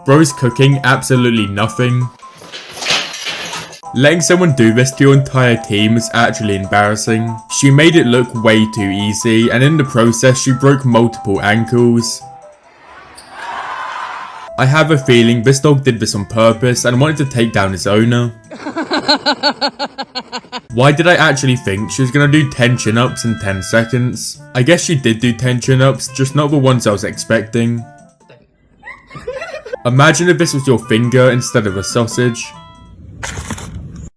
Bro's cooking absolutely nothing. Letting someone do this to your entire team is actually embarrassing. She made it look way too easy, and in the process she broke multiple ankles. I have a feeling this dog did this on purpose and wanted to take down its owner. Why did I actually think she was gonna do 10 chin-ups in 10 seconds? I guess she did do 10 chin-ups, just not the ones I was expecting. Imagine if this was your finger instead of a sausage.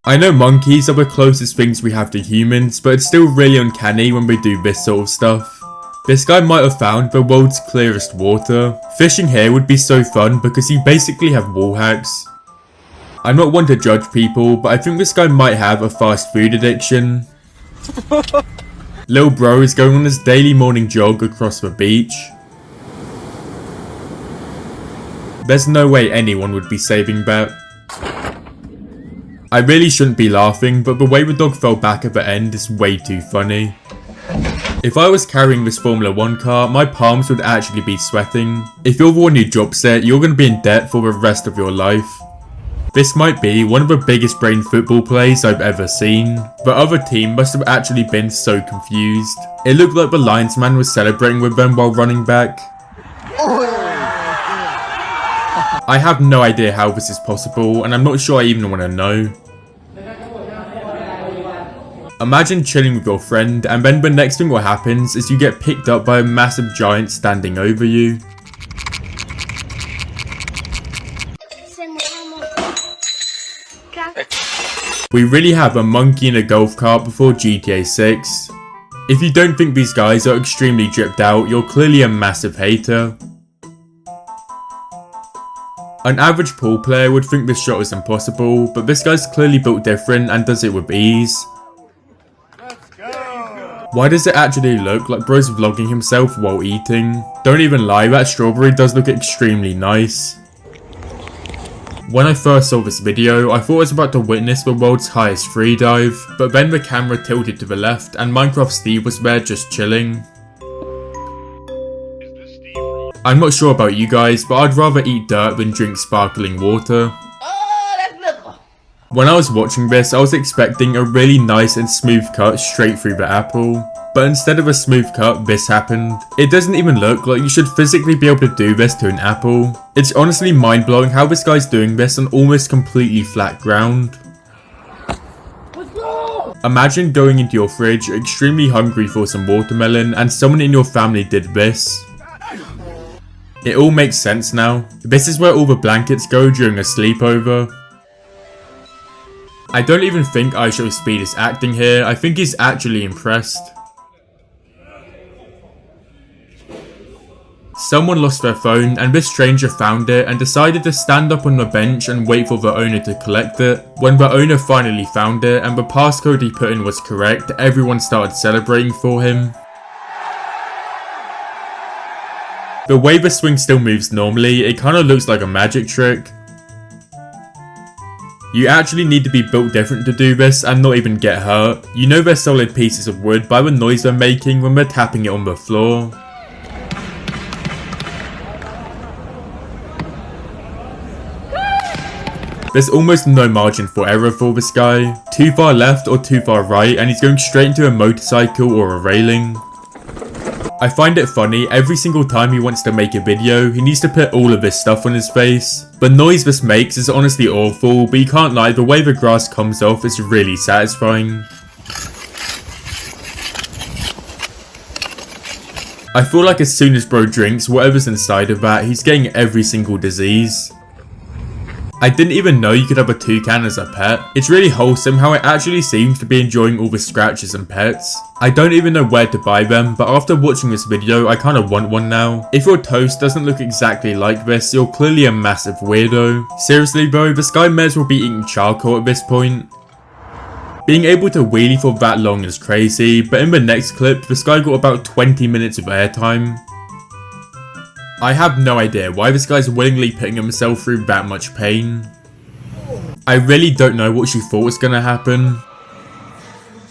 I know monkeys are the closest things we have to humans, but it's still really uncanny when we do this sort of stuff. This guy might have found the world's clearest water. Fishing here would be so fun because you basically have wall hacks. I'm not one to judge people, but I think this guy might have a fast food addiction. Little bro is going on his daily morning jog across the beach. There's no way anyone would be saving that. I really shouldn't be laughing, but the way the dog fell back at the end is way too funny. If I was carrying this Formula 1 car, my palms would actually be sweating. If you're the one who drops it, you're going to be in debt for the rest of your life. This might be one of the biggest brain football plays I've ever seen. The other team must have actually been so confused. It looked like the linesman was celebrating with them while running back. I have no idea how this is possible, and I'm not sure I even want to know. Imagine chilling with your friend, and then the next thing what happens is you get picked up by a massive giant standing over you. We really have a monkey in a golf cart before GTA 6. If you don't think these guys are extremely dripped out, you're clearly a massive hater. An average pool player would think this shot is impossible, but this guy's clearly built different and does it with ease. Why does it actually look like bro's vlogging himself while eating? Don't even lie, that strawberry does look extremely nice. When I first saw this video, I thought I was about to witness the world's highest free dive, but then the camera tilted to the left and Minecraft Steve was there just chilling. I'm not sure about you guys, but I'd rather eat dirt than drink sparkling water. When I was watching this, I was expecting a really nice and smooth cut straight through the apple. But instead of a smooth cut, this happened. It doesn't even look like you should physically be able to do this to an apple. It's honestly mind-blowing how this guy's doing this on almost completely flat ground. Imagine going into your fridge, extremely hungry for some watermelon, and someone in your family did this. It all makes sense now. This is where all the blankets go during a sleepover. I don't even think IShowSpeed is acting here, I think he's actually impressed. Someone lost their phone and this stranger found it and decided to stand up on the bench and wait for the owner to collect it. When the owner finally found it and the passcode he put in was correct, everyone started celebrating for him. The way the swing still moves normally, it kinda looks like a magic trick. You actually need to be built different to do this and not even get hurt. You know they're solid pieces of wood by the noise they're making when they're tapping it on the floor. There's almost no margin for error for this guy. Too far left or too far right and he's going straight into a motorcycle or a railing. I find it funny, every single time he wants to make a video, he needs to put all of this stuff on his face. The noise this makes is honestly awful, but you can't lie, the way the grass comes off is really satisfying. I feel like as soon as bro drinks whatever's inside of that, he's getting every single disease. I didn't even know you could have a toucan as a pet. It's really wholesome how it actually seems to be enjoying all the scratches and pets. I don't even know where to buy them, but after watching this video I kinda want one now. If your toast doesn't look exactly like this, you're clearly a massive weirdo. Seriously bro, this guy may as well be eating charcoal at this point. Being able to wheelie for that long is crazy, but in the next clip, this guy got about 20 minutes of airtime. I have no idea why this guy's willingly putting himself through that much pain. I really don't know what she thought was gonna happen.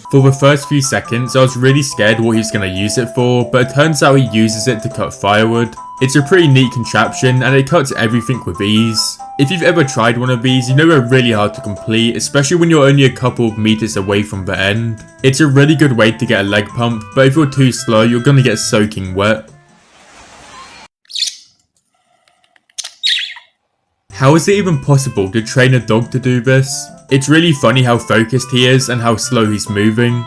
For the first few seconds, I was really scared what he was going to use it for, but it turns out he uses it to cut firewood. It's a pretty neat contraption and it cuts everything with ease. If you've ever tried one of these, you know they're really hard to complete, especially when you're only a couple of meters away from the end. It's a really good way to get a leg pump, but if you're too slow, you're going to get soaking wet. How is it even possible to train a dog to do this? It's really funny how focused he is and how slow he's moving.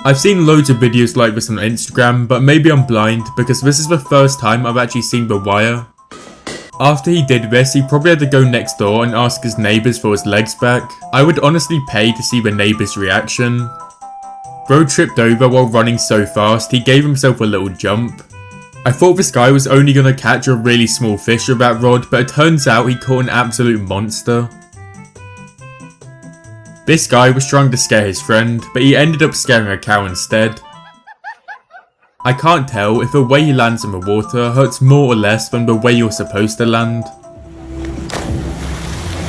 I've seen loads of videos like this on Instagram, but maybe I'm blind because this is the first time I've actually seen the wire. After he did this, he probably had to go next door and ask his neighbours for his legs back. I would honestly pay to see the neighbours' reaction. Bro tripped over while running so fast, he gave himself a little jump. I thought this guy was only going to catch a really small fish with that rod, but it turns out he caught an absolute monster. This guy was trying to scare his friend, but he ended up scaring a cow instead. I can't tell if the way he lands in the water hurts more or less than the way you're supposed to land.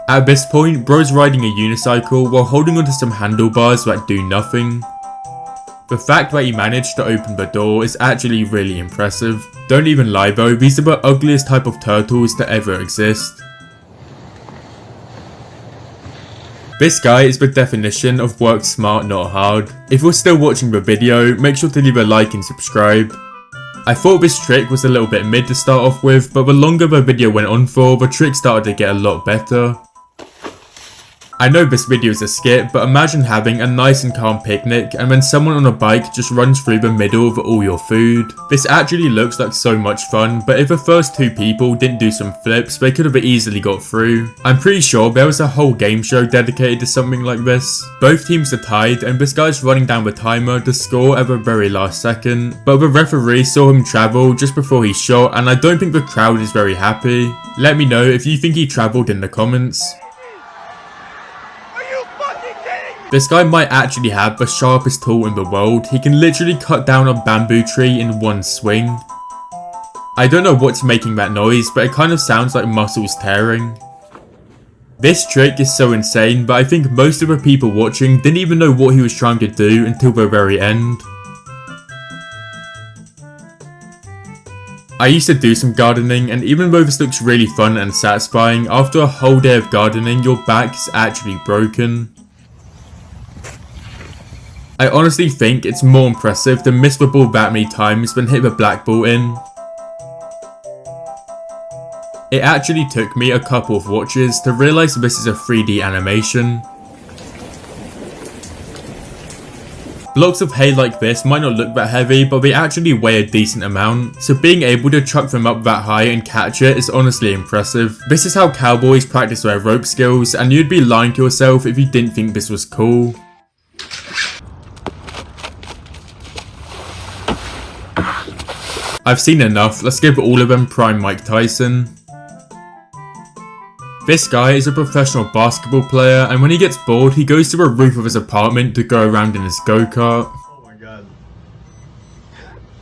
At this point, bro's riding a unicycle while holding onto some handlebars that do nothing. The fact that he managed to open the door is actually really impressive. Don't even lie though, these are the ugliest type of turtles to ever exist. This guy is the definition of work smart not hard. If you're still watching the video, make sure to leave a like and subscribe. I thought this trick was a little bit mid to start off with, but the longer the video went on for, the trick started to get a lot better. I know this video is a skit, but imagine having a nice and calm picnic and then someone on a bike just runs through the middle of all your food. This actually looks like so much fun, but if the first two people didn't do some flips, they could have easily got through. I'm pretty sure there was a whole game show dedicated to something like this. Both teams are tied and this guy's running down the timer to score at the very last second, but the referee saw him travel just before he shot and I don't think the crowd is very happy. Let me know if you think he travelled in the comments. This guy might actually have the sharpest tool in the world. He can literally cut down a bamboo tree in one swing. I don't know what's making that noise, but it kind of sounds like muscles tearing. This trick is so insane, but I think most of the people watching didn't even know what he was trying to do until the very end. I used to do some gardening, and even though this looks really fun and satisfying, after a whole day of gardening, your back is actually broken. I honestly think it's more impressive to miss the ball that many times than hit the black ball in. It actually took me a couple of watches to realise this is a 3D animation. Blocks of hay like this might not look that heavy, but they actually weigh a decent amount, so being able to chuck them up that high and catch it is honestly impressive. This is how cowboys practice their rope skills, and you'd be lying to yourself if you didn't think this was cool. I've seen enough, let's give all of them prime Mike Tyson. This guy is a professional basketball player and when he gets bored he goes to the roof of his apartment to go around in his go-kart.